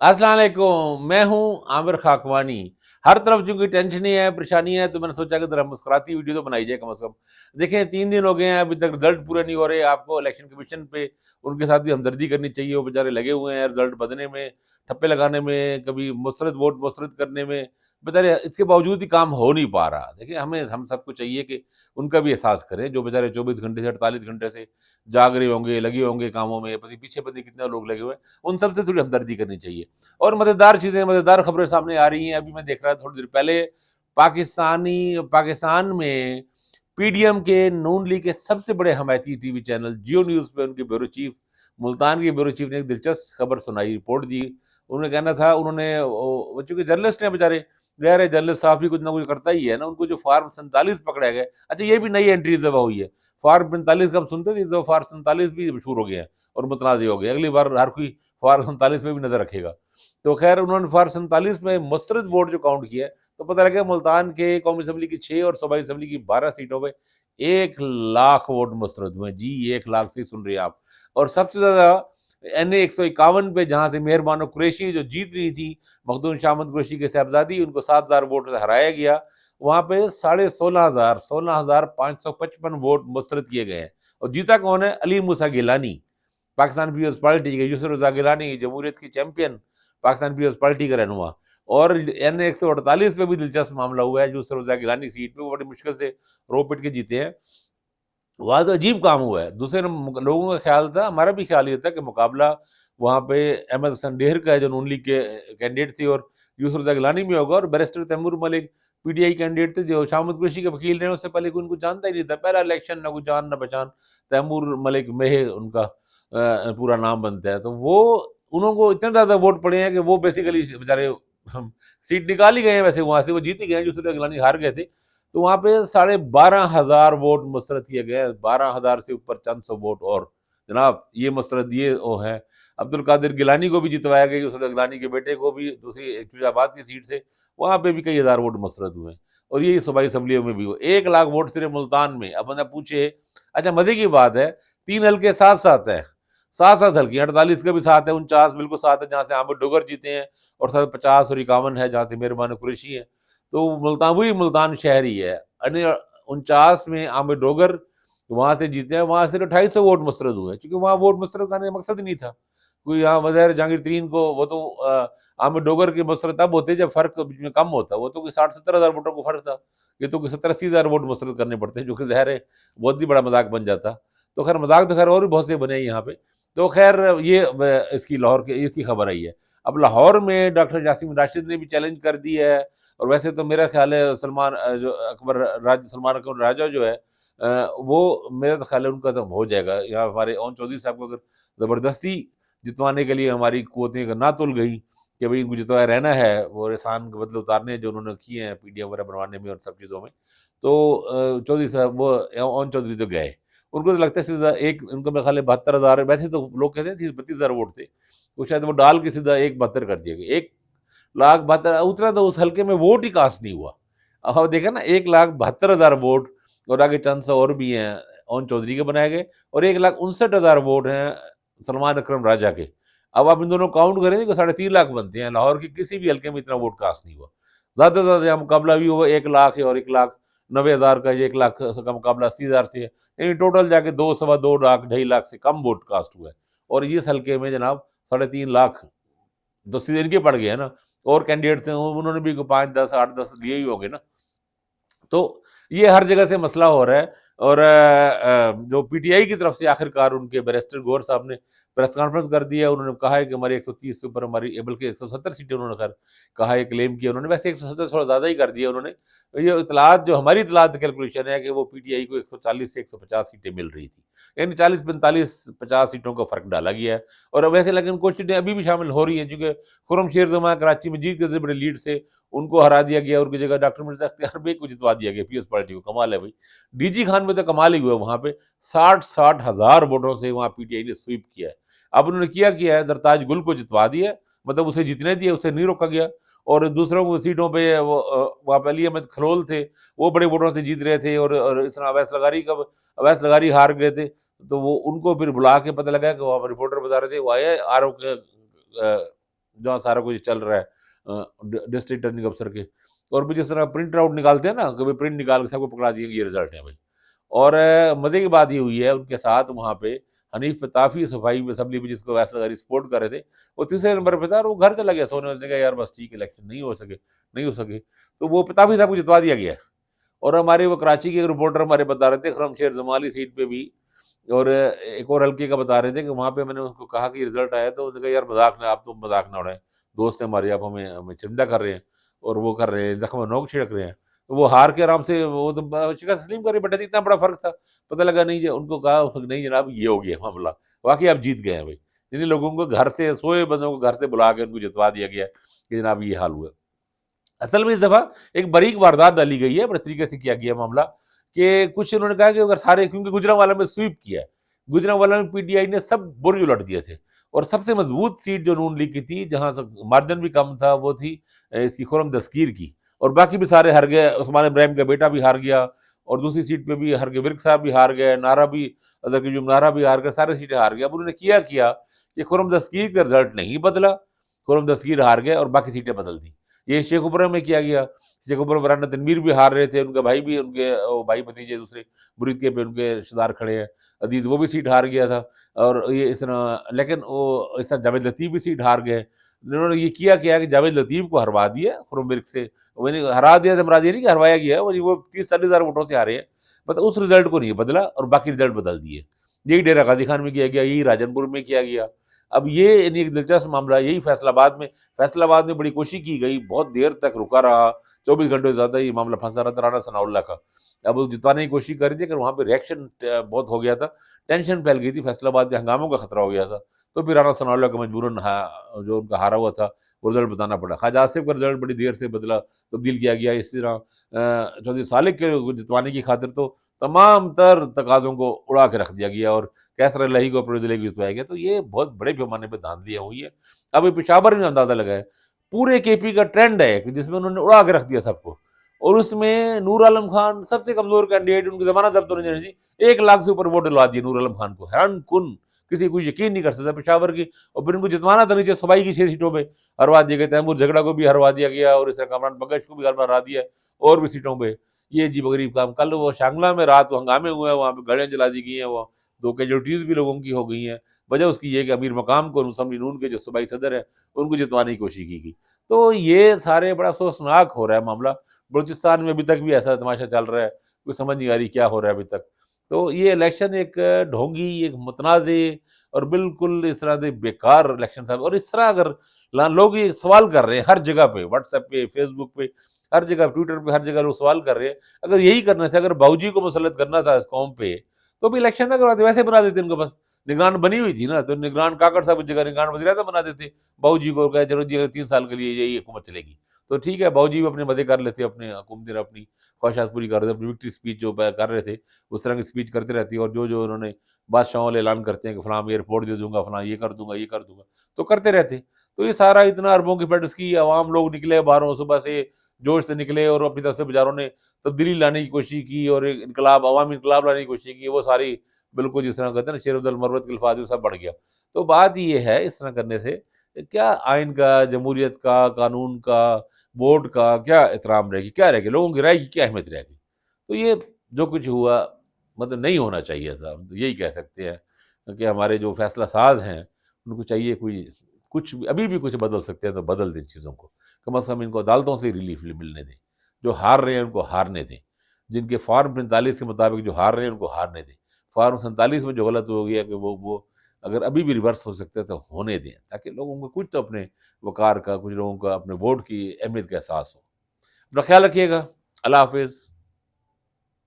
अस्सलाम वालेकुम, मैं हूँ आमिर खाकवानी। हर तरफ चूँकि टेंशन ही है, परेशानी है, तो मैंने सोचा कि ज़रा मुस्कुराती वीडियो तो बनाई जाए कम से कम। देखें 3 दिन हो गए हैं, अभी तक रिज़ल्ट पूरे नहीं हो रहे। आपको इलेक्शन कमीशन पे उनके साथ भी हमदर्दी करनी चाहिए, वो बेचारे लगे हुए हैं रिज़ल्ट बदलने में, ठप्पे लगाने में, कभी मुस्तरद वोट मुस्तरद करने में। बेचारे इसके बावजूद ही काम हो नहीं पा रहा। देखिए, हम सबको चाहिए कि उनका भी एहसास करें, जो बेचारे 24 घंटे से 48 घंटे से जाग रहे होंगे, लगे होंगे कामों में, पीछे पता नहीं कितने लोग लगे हुए हैं, उन सब से थोड़ी हमदर्दी करनी चाहिए। और मज़ेदार चीज़ें, मज़ेदार खबरें सामने आ रही हैं। अभी मैं देख रहा था थोड़ी देर पहले, पाकिस्तान में पीडीएम के, नून लीग के सबसे बड़े हमायती टीवी चैनल जियो न्यूज़ पे उनके ब्यूरो चीफ, मुल्तान के ब्यूरो चीफ ने एक दिलचस्प खबर सुनाई, रिपोर्ट दी। उन्होंने कहना था, उन्होंने वो चूँकि जर्नलिस्ट हैं बेचारे, ज़ाहिर है जर्नलिस्ट साहब भी कुछ ना कुछ करता ही है ना, उनको जो फ़ॉर्म 47 पकड़ा गया। अच्छा, ये भी नई एंट्री इस दफ़ा हुई है। फ़ॉर्म 45 का हम सुनते थे, इस दफ़ा फ़ॉर्म 47 भी मशहूर हो गया है और मुतनाज़ हो गया। अगली बार हर कोई फ़ॉर्म 47 में भी नज़र रखेगा। तो खैर उन्होंने फ़ॉर्म 47 में मुस्तरद वोट जो काउंट किया है, तो पता लगा मुल्तान के कौमी असम्बली की 6 और सूबाई असम्बली की 12 सीटों पे 1 लाख वोट मुस्तरद हुए हैं। जी, 1 लाख से सुन रहे हैं आप। और सबसे ज़्यादा एनए 151 पे, जहाँ से मेहर बानो कुरैशी जो जीत रही थी, मखदूम शाह कुरैशी की साहबजादी, उनको 7,000 वोट से हराया गया। वहाँ पे 16,555 वोट मुस्तरद किए गए हैं। और जीता कौन है? अली मूसा गिलानी, पाकिस्तान पीपल्स पार्टी के, यूसुफ रज़ा गिलानी, जमहूरियत की चैंपियन, पाकिस्तान पीपल्स पार्टी का रहनुमा। और एन 148 पे भी दिलचस्प मामला हुआ है, यूसुफ रज़ा गिलानी सीट पे वो बड़ी मुश्किल से रो पिट के जीते हैं। वहाँ तो अजीब काम हुआ है। दूसरे लोगों का ख्याल था, हमारा भी ख्याल ये था कि मुकाबला वहाँ पे अहमद हसन डेहर का है, जो नून लीग के कैंडिडेट थे, और यूसुफ रज़ा गिलानी भी होगा, और barrister Taimur Malik PTI candidate थे, जो शाह महमूद कुरैशी के वकील रहे। उससे पहले कोई उनको जानता ही नहीं था। पहला इलेक्शन, ना कोई जान ना पहचान। तैमूर मलिक मेह उनका पूरा नाम बनता है। तो वो, उनको इतने ज़्यादा वोट पड़े हैं कि वो बेसिकली बेचारे हम सीट निकाल ही गए हैं, वैसे वहाँ से वो जीत ही गए हैं, यूसुफ रज़ा गिलानी हार गए थे। तो वहाँ पे 12,500 वोट मुस्तरद किए गए, 12,000 से ऊपर चंद सौ वोट। और जनाब ये मुस्तरद, ये वो है, अब्दुल कादिर गिलानी को भी जितवाया गया, यूसुफ गिलानी के बेटे को भी, दूसरी शुजाबाद की सीट से, वहाँ पे भी कई हज़ार वोट मुस्तरद हुए। और यही सूबाई असम्बलियों में भी हुए। 1 लाख वोट सिर्फ मुल्तान में। अब बंदा पूछे, अच्छा मज़े की बात है, 3 हल्के साथ-साथ हैं, साथ-साथ हल्के, 48 का भी साथ है, 49 बिल्कुल साथ है, जहाँ से आमिर डोगर जीते हैं, और साथ 50 और 51 है, जहाँ से मेहरबान कुरैशी है। तो मुल्तान, वही मुल्तान शहर ही है। अन्य 49 में आमिर डोगर वहाँ से जीते हैं, वहाँ सिर्फ 250 वोट मुस्तरद हुए हैं, क्योंकि वहाँ वोट मुस्तरद करने का मकसद ही नहीं था। कोई यहाँ वज़ीर जहांगीर तरीन को, वो तो आमिर डोगर के मुस्तरद तब होते जब फ़र्क बीच में कम होता। वो तो कोई 60-70 हज़ार वोटों को फ़र्क था। ये तो कोई 70-80 हज़ार वोट मुस्तरद करने पड़ते हैं, जो कि ज़ाहिर है बहुत ही बड़ा मज़ाक बन जाता। तो खैर मज़ाक तो खैर और भी बहुत से बने हैं यहाँ पे। तो खैर ये इसकी लाहौर की इसकी खबर आई है। अब लाहौर में डॉक्टर यासीन राशिद ने भी चैलेंज कर दी है। और वैसे तो मेरा ख्याल है सलमान अकबर राजा जो है, वो मेरा तो ख्याल है उनका तो हो जाएगा। यहाँ हमारे ओन चौधरी साहब को अगर ज़बरदस्ती जितवाने के लिए हमारी कुव्वतें अगर ना तुल गई कि भई इनको जितवाया रहना है, वो एहसान के बदले उतारने हैं जो उन्होंने किए हैं पीडीएम वगैरह बनवाने में और सब चीज़ों में। तो चौधरी साहब, वो ओन चौधरी तो गए। उनको तो लगता है सीधा एक, उनको मेरा ख्याल है 72,000, वैसे तो लोग कहते हैं 30-32,000 वोट थे। वो शायद वो डाल के सीधा 1 72 कर दिया गया। 1,72,000 उतना, तो उस हल्के में वोट ही कास्ट नहीं हुआ। अब देखा ना, 1,72,000 वोट, और आगे चंद सौ और भी हैं ओन चौधरी के बनाए गए, और 1,59,000 वोट हैं सलमान अकरम राजा के। अब आप इन दोनों काउंट करें तो 3.5 लाख बनते हैं। लाहौर के किसी भी हल्के में इतना वोट कास्ट नहीं हुआ। ज़्यादा से ज़्यादा यहाँ मुकाबला भी हुआ 1 लाख है, और 1,90,000 का, ये 1 लाख का मुकाबला 80,000 से है। यानी टोटल जाके 2 सवा 2 लाख, 2.5 लाख से कम वोट कास्ट हुआ है। और इस हल्के में जनाब 3.5 लाख तो सीधे इनके पड़ गए हैं ना। और कैंडिडेट्स हैं, उन्होंने भी 5, 10, 8, 10 लिए ही होंगे ना। तो ये हर जगह से मसला हो रहा है। और जो पीटीआई की तरफ से आखिरकार उनके बैरिस्टर गौहर साहब ने प्रेस कॉन्फ्रेंस कर दी है। उन्होंने कहा है कि हमारी 130 से ऊपर हमारी, बल्कि 170 सीटें उन्होंने खैर कहा है, क्लेम किया उन्होंने। वैसे 170 थोड़ा ज़्यादा ही कर दिया उन्होंने। ये इतलात, जो हमारी इतलात कैलकुलेशन है कि वो पीटीआई को 140 से 150 सीटें मिल रही थी। यानी 40, 45, 50 सीटों का फ़र्क डाला गया है। और वैसे लेकिन कुछ सीटें अभी भी शामिल हो रही हैं, चूँकि खुर्रम शेर ज़मां कराची में जीत गए थे बड़े लीड से, उनको हरा दिया गया। उनकी जगह डॉक्टर मिर्ज़ा इख्तियार बेग को जितवा दिया गया पीएस पार्टी को। कमाल है भाई। डीजी खान में तो कमाल ही हुआ वहाँ पे। 60-60 हज़ार वोटों से वहाँ पीटीआई ने स्वीप किया है। अब उन्होंने किया है, ज़रताज गुल को जितवा दिया, मतलब उसे जीतने दिया, उसे नहीं रोका गया। और दूसरों को सीटों पे वो वहाँ पे अली अहमद खलोल थे, वो बड़े वोटों से जीत रहे थे। और इस तरह अवैस लगारी हार गए थे। तो वो उनको फिर बुला के पता लगा कि वहाँ पर रिपोर्टर बता रहे थे, वो आए आरओ के जहाँ सारा कुछ चल रहा है डिस्ट्रिक्ट रिटर्निंग अफसर के। और भी जिस तरह प्रिंट आउट निकालते हैं ना, कभी प्रिंट निकाल के सबको पकड़ा दिए कि ये रिजल्ट है भाई। और मजे की बात ये हुई है, उनके साथ वहाँ पे हनीफ ताफी सफाई असेंबली में जिसको वैसे गारी सपोर्ट कर रहे थे, वो तीसरे नंबर पे था और वो घर चला गया सोने। उसने कहा यार बस ठीक, इलेक्शन नहीं हो सके, तो वो ताफी साहब को जितवा दिया गया। और हमारे वो कराची के एक रिपोर्टर हमारे बता रहे थे, खरमशेर जमाली सीट पे भी, और एक और हल्के का बता रहे थे कि वहाँ पे मैंने उनको कहा कि रिजल्ट आया, तो उन्होंने कहा यार मजाक ना, आप तो मजाक ना उड़ाएं, दोस्त हैं हमारे, आप हमें हमें चिंता कर रहे हैं और वो कर रहे हैं, जख्म नोक छिड़क रहे हैं। तो वो हार के आराम से वो तो शिकस्त तस्लीम कर रहे, बट इतना बड़ा फर्क था। पता लगा नहीं, उनको कहा नहीं जनाब ये हो गया मामला, वाकई आप जीत गए हैं भाई। जिन लोगों को घर से, सोए बंदों को घर से बुला के उनको जितवा दिया गया कि जनाब ये हाल हुआ। असल में इस दफा एक बारीक वारदात डाली गई है, बड़े तरीके से किया गया मामला, कि कुछ उन्होंने कहा कि अगर सारे, क्योंकि गुजरांवाला में स्वीप किया है, गुजरांवाला में पीटीआई ने सब बुर्ज उलट दिए थे, और सबसे मजबूत सीट जो नून लीग की थी, जहां मार्जिन भी कम था, वो थी इसकी खुरम दस्तगीर की। और बाकी भी सारे हार गए, उस्मान इब्राहिम का बेटा भी हार गया, और दूसरी सीट पे भी हार गए, विर्क साहब भी हार गए, नारा भी, अदर की जो नारा भी हार गए, सारी सीटें हार गए। अब उन्होंने किया कि खुरम दस्तगीर का रिजल्ट नहीं बदला, खुरम दस्तगीर हार गए और बाकी सीटें बदल दी। ये शेखुपुरा में किया गया। शेखुपुरा में राना तनवीर भी हार रहे थे, उनका भाई भी, उनके भाई भतीजे दूसरे मुरीद के पे उनके रिश्तेदार खड़े हैं, अजीज, वो भी सीट हार गया था। और ये इस तरह, लेकिन वो इस तरह जावेद लतीफ़ भी सीट हार गए। उन्होंने ये किया कि जावेद लतीफ़ को हरवा दिया खुरम विर्क से, मैंने हरा दिया तो मराज ये नहीं कि हरवाया गया है, वो 30-40 हज़ार वोटों से हारे हैं, मतलब उस रिजल्ट को नहीं बदला और बाकी रिजल्ट बदल दिए। यही डेरा गाजी खान में किया गया, यही राजनपुर में किया गया। अब ये यानी एक दिलचस्प मामला, यही फैसलाबाद में बड़ी कोशिश की गई, बहुत देर तक रुका रहा, 24 घंटे से ज़्यादा ये मामला फंसा रहा था राना सनाउल्लाह का। अब वो जितवाने की कोशिश कर रही थी, अगर वहाँ पे रिएक्शन बहुत हो गया था, टेंशन फैल गई थी, फैसलाबाद में हंगामों का खतरा हो गया था, तो फिर राना सनाउल्लाह को मजबूरन जो उनका हारा हुआ था, वो रिजल्ट बताना पड़ा। ख्वाजा आसिफ का रिजल्ट बड़ी देर से बदला, तब्दील किया गया। इसी तरह चौधरी सालिक के जितवाने की खातिर तो तमाम तर तकाज़ों को उड़ा के रख दिया गया, और कैसर इलाही को अपने ज़िले को जितवाया गया। तो ये बहुत बड़े पैमाने पे धांधलियाँ हुई है। अब ये पेशावर में अंदाज़ा लगाएँ, पूरे केपी का ट्रेंड है कि जिसमें उन्होंने उड़ा के रख दिया सबको, और उसमें नूर आलम खान सबसे कमज़ोर कैंडिडेट, उनकी ज़मानत जब्त होने चाहिए थी, 1 लाख से ऊपर वोट दिलवा दिए नूर आलम खान को, हैरान-कुन, किसी को यकीन नहीं कर सकता पेशावर की। और फिर उनको जितवाना था नीचे सूबाई की 6 सीटों पे, हरवा दिए गए। तैमूर झगड़ा को भी हरवा दिया गया, और इस तरह कामरान बख्श को भी हरवा दिया, और भी सीटों पे। ये अजीब-ओ-गरीब काम। कल वो शांगला में रात हंगामे हुए हैं, वहाँ पे गाड़ियाँ जला दी गई हैं, वो 2 कैजुअल्टीज़ भी लोगों की हो गई हैं। वजह उसकी ये है कि अमीर मकाम को असेंबली नून के जो सूबाई सदर हैं, उनको जितवाने की कोशिश की गई। तो ये सारे बड़ा अफ़सोसनाक हो रहा है मामला। बलूचिस्तान में अभी तक भी ऐसा तमाशा चल रहा है, कुछ समझ नहीं आ रही क्या हो रहा है अभी तक। तो ये इलेक्शन एक ढोंगी, एक मुतनाज़े और बिल्कुल इस तरह से बेकार इलेक्शन साहब। और इस तरह अगर लोग ये सवाल कर रहे हैं हर जगह पे, व्हाट्सएप पे, फेसबुक पे, हर जगह, ट्विटर पे, हर जगह लोग सवाल कर रहे हैं। अगर यही करना था, अगर बाबूजी को मुसल्लत करना था इस कौम पे, तो भी इलेक्शन ना करवाते, वैसे बना देते इनको बस। निगरान बनी हुई थी ना, तो निगरान काकड़ साहब की जगह निगरान वज़ीर-ए-आज़म बना देते। बाबूजी को कहे चलो जी अगर 3 साल के लिए यही हुकूमत चलेगी, तो ठीक है, बाबूजी भी अपने मज़े कर लेते, अपने हुकूमत अपनी ख्वाहिशात पूरी कर रहे थे, अपनी विक्ट्री स्पीच जो कर रहे थे, उस तरह की स्पीच करते रहती है। और जो उन्होंने बादशाहों वाले ऐलान करते हैं कि फलाँ एयरपोर्ट दे दूँगा, फलाँ ये कर दूँगा, ये कर दूँगा, तो करते रहते। तो ये सारा इतना अरबों की पेट उसकी, आवाम लोग निकले बाहरों सुबह से, जोश से निकले, और अपनी तरफ से बेचारों ने तब्दीली लाने की कोशिश की, और एक इनकलाब, अवामी इनकलाब लाने की कोशिश की, वो सारी बिल्कुल जिस तरह कहते हैं ना, शेर उल मरवत के अल्फाज, वो सब बढ़ गया। तो बात ये है, इस तरह करने से क्या आइन का, जमहूरियत का, कानून का, वोट का क्या एहतराम रहेगी, क्या रहेगी, लोगों की राय की क्या अहमियत रहेगी? तो ये जो कुछ हुआ, मतलब नहीं होना चाहिए था, हम तो यही कह सकते हैं कि हमारे जो फैसला साज हैं, उनको चाहिए कोई कुछ भी, अभी भी कुछ बदल सकते हैं तो बदल दें चीज़ों को। कम से कम इनको अदालतों से रिलीफ मिलने दें। जो हार रहे हैं उनको हारने दें। जिनके फ़ॉर्म 45 के मुताबिक जो हार रहे हैं उनको हारने दें। फ़ॉर्म 47 में जो गलत हो गया कि वो अगर अभी भी रिवर्स हो सकता है तो होने दें, ताकि लोगों को कुछ तो अपने वक़ार का, कुछ लोगों का अपने वोट की अहमियत का एहसास हो। अपना ख़्याल रखिएगा। अल्लाह हाफ़िज़।